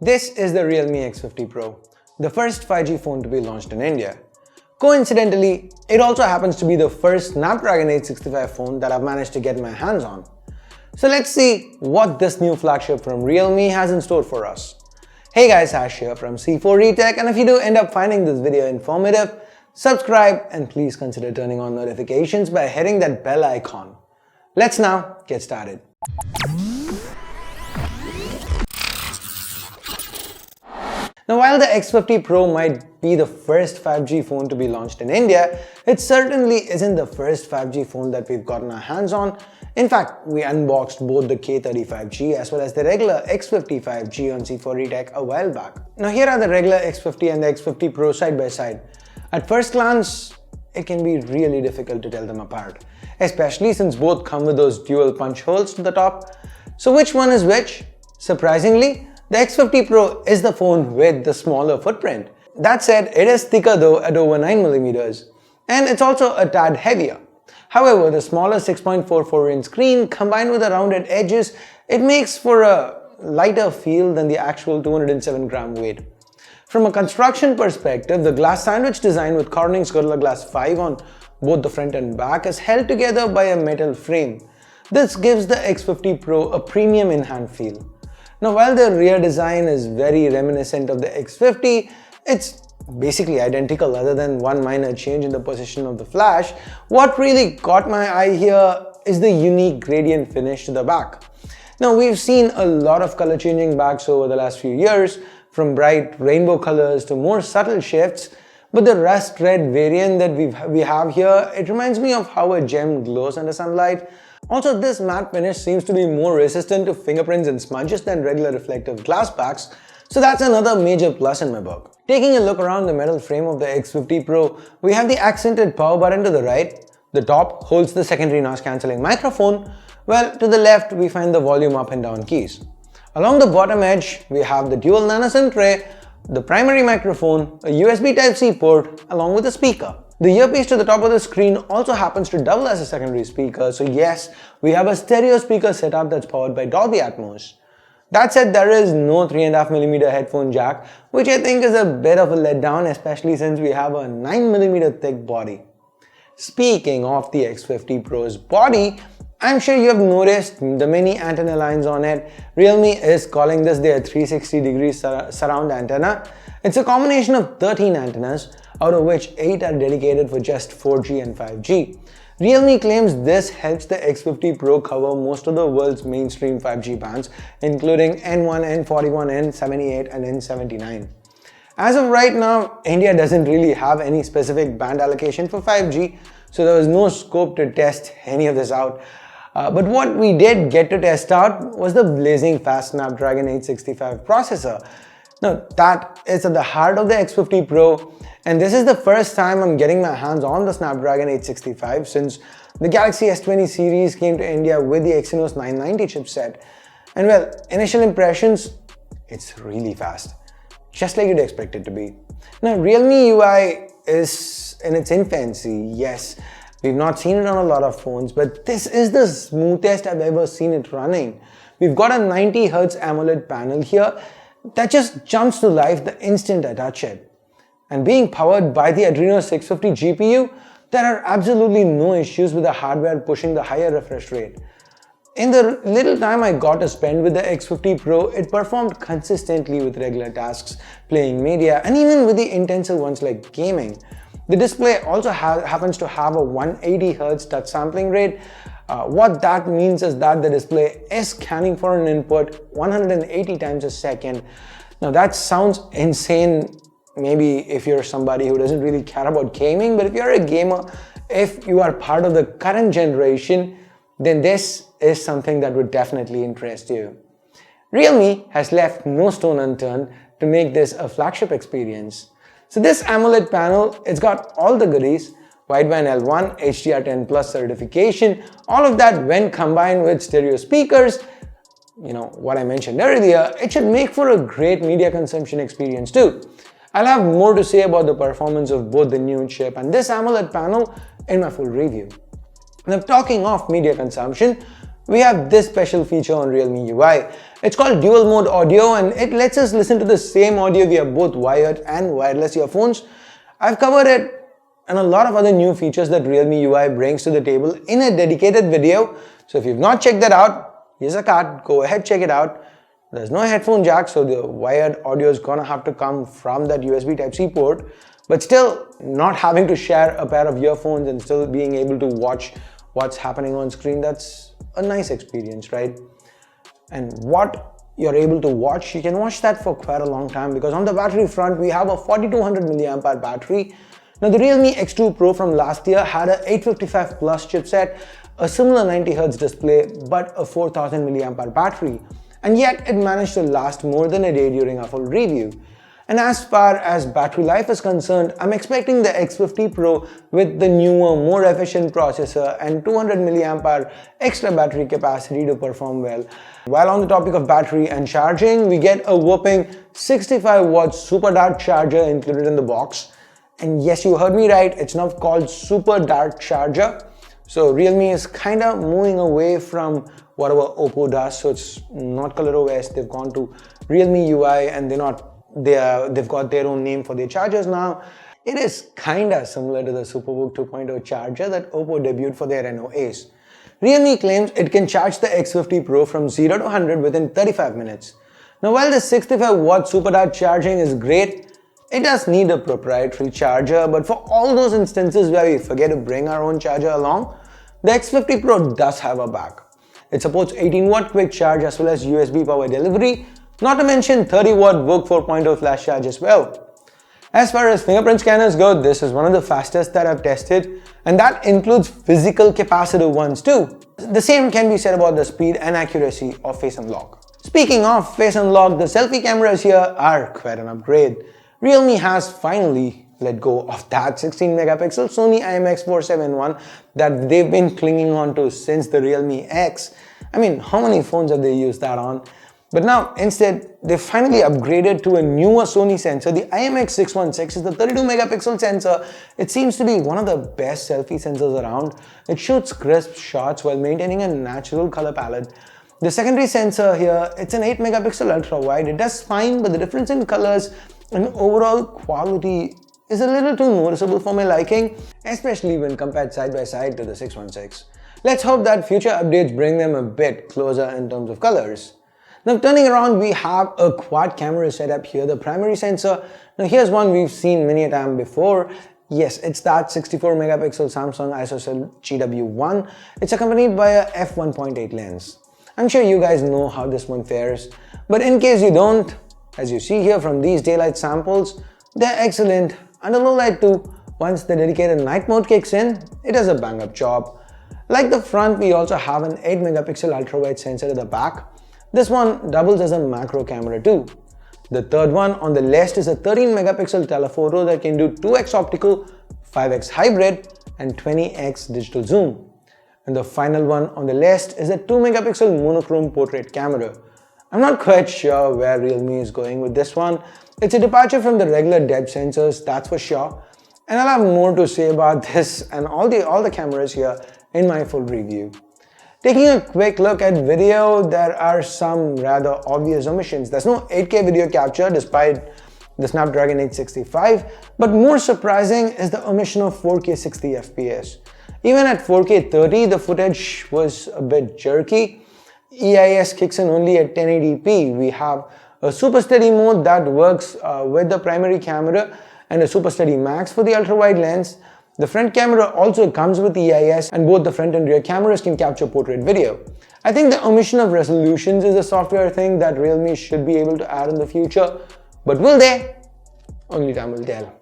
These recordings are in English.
This is the Realme X50 Pro, the first 5G phone to be launched in India. Coincidentally, it also happens to be the first Snapdragon 865 phone that I've managed to get my hands on. So let's see what this new flagship from Realme has in store for us. Hey guys, Ash here from C4 Tech, and if you do end up finding this video informative, subscribe and please consider turning on notifications by hitting that bell icon. Let's now get started. Now, while the X50 Pro might be the first 5G phone to be launched in India, it certainly isn't the first 5G phone that we've gotten our hands on. In fact, we unboxed both the K30 5G as well as the regular X50 5G on C4 Tech a while back. Now, here are the regular X50 and the X50 Pro side by side. At first glance, it can be really difficult to tell them apart, especially since both come with those dual punch holes to the top. So which one is which? Surprisingly, the X50 Pro is the phone with the smaller footprint. That said, it is thicker though at over 9mm, and it's also a tad heavier. However, the smaller 6.44-inch screen combined with the rounded edges, it makes for a lighter feel than the actual 207-gram weight. From a construction perspective, the glass sandwich design with Corning's Gorilla Glass 5 on both the front and back is held together by a metal frame. This gives the X50 Pro a premium in-hand feel. Now, while the rear design is very reminiscent of the X50, it's basically identical other than one minor change in the position of the flash. What really caught my eye here is the unique gradient finish to the back. Now, we've seen a lot of color changing backs over the last few years, from bright rainbow colors to more subtle shifts, but the rust red variant that we have here, it reminds me of how a gem glows under sunlight. Also, this matte finish seems to be more resistant to fingerprints and smudges than regular reflective glass backs, so that's another major plus in my book. Taking a look around the metal frame of the X50 Pro, we have the accented power button to the right. The top holds the secondary noise cancelling microphone, while to the left we find the volume up and down keys. Along the bottom edge, we have the dual nano SIM tray, the primary microphone, a USB Type-C port, along with a speaker. The earpiece to the top of the screen also happens to double as a secondary speaker, so yes, we have a stereo speaker setup that's powered by Dolby Atmos. That said, there is no 3.5mm headphone jack, which I think is a bit of a letdown, especially since we have a 9mm thick body. Speaking of the X50 Pro's body, I'm sure you have noticed the many antenna lines on it. Realme is calling this their 360-degree surround antenna. It's a combination of 13 antennas, out of which 8 are dedicated for just 4G and 5G. Realme claims this helps the X50 Pro cover most of the world's mainstream 5G bands, including N1, N41, N78 and N79. As of right now, India doesn't really have any specific band allocation for 5G, so there was no scope to test any of this out. But what we did get to test out was the blazing fast Snapdragon 865 processor. Now, that is at the heart of the X50 Pro, and this is the first time I'm getting my hands on the Snapdragon 865 since the Galaxy S20 series came to India with the Exynos 990 chipset. And well, initial impressions, it's really fast, just like you'd expect it to be. Now, Realme UI is in its infancy, yes. We've not seen it on a lot of phones, but this is the smoothest I've ever seen it running. We've got a 90Hz AMOLED panel here that just jumps to life the instant I touch it. And being powered by the Adreno 650 GPU, there are absolutely no issues with the hardware pushing the higher refresh rate. In the little time I got to spend with the X50 Pro, it performed consistently with regular tasks, playing media, and even with the intensive ones like gaming. The display also happens to have a 180Hz touch sampling rate. What that means is that the display is scanning for an input 180 times a second. Now that sounds insane, maybe if you're somebody who doesn't really care about gaming, but if you're a gamer, if you are part of the current generation, then this is something that would definitely interest you. Realme has left no stone unturned to make this a flagship experience. So this AMOLED panel, it's got all the goodies: wideband L1, HDR10 Plus certification, all of that when combined with stereo speakers, what I mentioned earlier, it should make for a great media consumption experience too. I'll have more to say about the performance of both the new chip and this AMOLED panel in my full review. Now, talking of media consumption, we have this special feature on Realme UI. It's called dual mode audio and it lets us listen to the same audio via both wired and wireless earphones. I've covered it and a lot of other new features that Realme UI brings to the table in a dedicated video. So if you've not checked that out, here's a card, go ahead, check it out. There's no headphone jack, so the wired audio is gonna have to come from that USB Type-C port, but still not having to share a pair of earphones and still being able to watch what's happening on screen. That's a nice experience, right? And what you're able to watch, you can watch that for quite a long time, because on the battery front, we have a 4200 mAh battery. Now the Realme X2 Pro from last year had a 855 Plus chipset, a similar 90Hz display, but a 4000 mAh battery. And yet it managed to last more than a day during our full review. And as far as battery life is concerned, I'm expecting the X50 Pro with the newer, more efficient processor and 200 mAh extra battery capacity to perform well. While on the topic of battery and charging, we get a whopping 65 watt SuperDart charger included in the box. And yes, you heard me right, it's now called SuperDart charger. So Realme is kind of moving away from whatever Oppo does, so it's not ColorOS. They've gone to Realme UI and they've got their own name for their chargers now. It is kinda similar to the Superbook 2.0 charger that Oppo debuted for their Reno Ace. Realme claims it can charge the X50 Pro from 0 to 100 within 35 minutes. Now while the 65 watt SuperDart charging is great, it does need a proprietary charger, but for all those instances where we forget to bring our own charger along, the X50 Pro does have a back. It supports 18 watt quick charge as well as USB power delivery, not to mention 30 watt VOOC 4.0 flash charge as well. As far as fingerprint scanners go, this is one of the fastest that I've tested, and that includes physical capacitive ones too. The same can be said about the speed and accuracy of Face Unlock. Speaking of Face Unlock, the selfie cameras here are quite an upgrade. Realme has finally let go of that 16 megapixel Sony IMX471 that they've been clinging on to since the Realme X. I mean, how many phones have they used that on? But now, instead, they finally upgraded to a newer Sony sensor. The IMX616 is the 32 megapixel sensor. It seems to be one of the best selfie sensors around. It shoots crisp shots while maintaining a natural color palette. The secondary sensor here, it's an 8 megapixel ultra wide. It does fine, but the difference in colors and overall quality is a little too noticeable for my liking, especially when compared side by side to the 616. Let's hope that future updates bring them a bit closer in terms of colors. Now turning around, we have a quad camera setup here, the primary sensor. Now here's one we've seen many a time before. Yes, it's that 64 megapixel Samsung ISOCELL GW1. It's accompanied by a f1.8 lens. I'm sure you guys know how this one fares, but in case you don't, as you see here from these daylight samples, they're excellent. Under low light too, once the dedicated night mode kicks in, it does a bang up job. Like the front, we also have an 8 megapixel ultra wide sensor at the back. This one doubles as a macro camera too. The third one on the left is a 13 megapixel telephoto that can do 2x optical, 5x hybrid and 20x digital zoom. And the final one on the left is a 2 megapixel monochrome portrait camera. I'm not quite sure where Realme is going with this one. It's a departure from the regular depth sensors, that's for sure. And I'll have more to say about this and all the cameras here in my full review. Taking a quick look at video, there are some rather obvious omissions. There's no 8K video capture despite the Snapdragon 865, but more surprising is the omission of 4K 60 FPS. Even at 4K 30, the footage was a bit jerky. EIS kicks in only at 1080p. We have a Super Steady mode that works with the primary camera and a Super Steady Max for the ultra wide lens. The front camera also comes with EIS and both the front and rear cameras can capture portrait video. I think the omission of resolutions is a software thing that Realme should be able to add in the future, but will they? Only time will tell.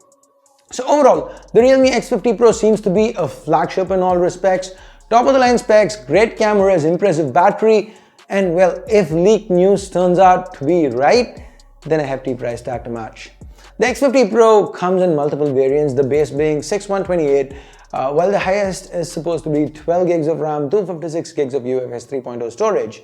So overall, the Realme X50 Pro seems to be a flagship in all respects. Top of the line specs, great cameras, impressive battery, and well, if leaked news turns out to be right, then a hefty price tag to match. The X50 Pro comes in multiple variants, the base being 6128, while the highest is supposed to be 12 gigs of RAM, 256 gigs of UFS 3.0 storage.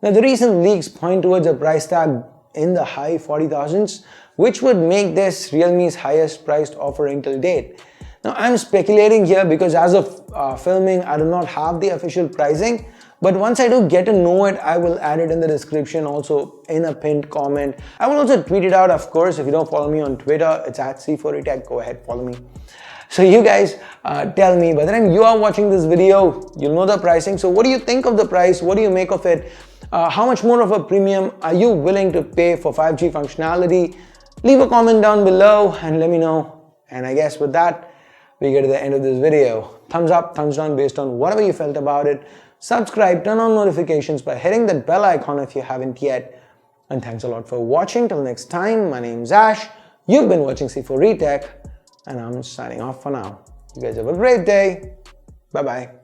Now the recent leaks point towards a price tag in the high 40,000s, which would make this Realme's highest priced offering till date. Now I'm speculating here because as of filming, I do not have the official pricing, But once I do get to know it, I will add it in the description, also in a pinned comment. I will also tweet it out, of course. If you don't follow me on Twitter, it's at C4Retech. Go ahead, follow me. So you guys tell me, by the time you are watching this video, you'll know the pricing. So what do you think of the price? What do you make of it? How much more of a premium are you willing to pay for 5G functionality? Leave a comment down below and let me know. And I guess with that, we get to the end of this video. Thumbs up, thumbs down based on whatever you felt about it. Subscribe, turn on notifications by hitting that bell icon if you haven't yet. And thanks a lot for watching. Till next time, my name's Ash. You've been watching C4Retech. And I'm signing off for now. You guys have a great day. Bye-bye.